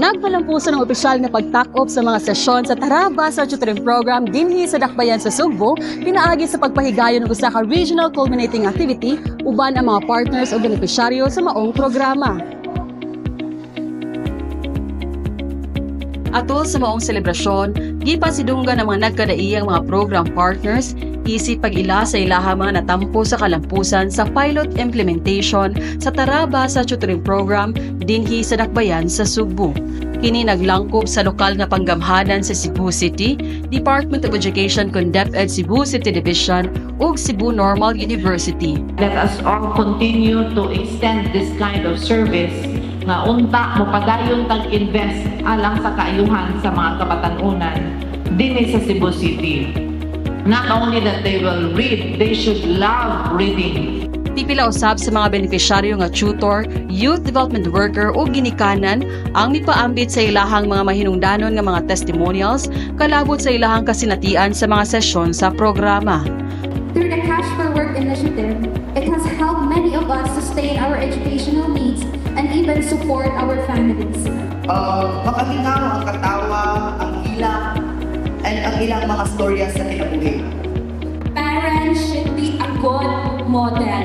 Nagpalampusan ng opisyal na pagtak-op sa mga sesyon sa Tarabasa Tutoring Program dinhi sa Dakbayan sa Sugbo, pinaagi sa pagpahigayon ng usa ka regional culminating activity uban ang mga partners o benepisyaryo sa maong programa. Atol sa maong selebrasyon, gipasidunggan ang mga nagkadaiyang mga program partners isip pag-ila sa ilahang mga natampo sa kalampusan sa pilot implementation sa Tarabasa Tutoring Program dinhi sa Dakbayan sa Sugbo. Kini naglangkob sa lokal nga panggamhanan sa Cebu City, Department of Education kun DepEd Cebu City Division ug Cebu Normal University. Let us all continue to extend this kind of service nga unta mo padayon tag-invest alang sa kaayuhan sa mga kabatanunan dinhi sa Cebu City. Not only that they will read, they should love reading. Pipila usab sa mga benepisyaryo nga tutor, youth development worker o ginikanan ang mipaambit sa ilahang mga mahinungdanon nga mga testimonials kalabot sa ilahang kasinatian sa mga sesyon sa programa. Through the Cash for Work initiative, it has helped many of us sustain our educational needs and even support our families. Makaginaw ang katawa, ang ilang, and ang ilang mga storya sa kinabuhi. Parents should be a good model.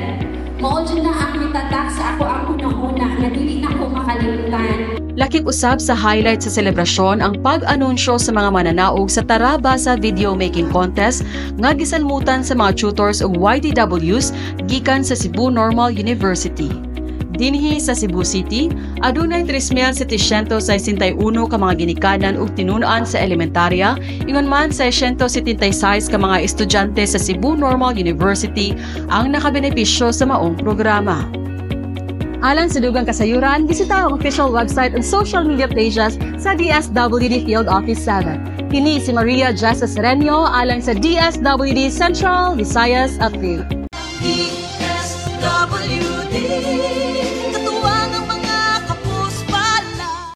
Maudyo na ang mitatak sa ako ang una-una na dili na ko makalimutan. Lakip usab sa highlight sa selebrasyon ang pag-anunsyo sa mga mananaog sa Tarabasa Video Making Contest nga gisanmutan sa mga tutors ug YDWs gikan sa Cebu Normal University. Dinhi sa Cebu City, adunay 3,761 ka mga ginikanan ug tinunan sa elementarya, ingon man 676 ka mga estudyante sa Cebu Normal University ang nakabenepisyo sa maong programa. Alang sa dugang kasayuran, bisita ang official website and social media pages sa DSWD Field Office 7. Kini si Maria Jessa Serenio alang sa DSWD Central Visayas Appeal. DSWD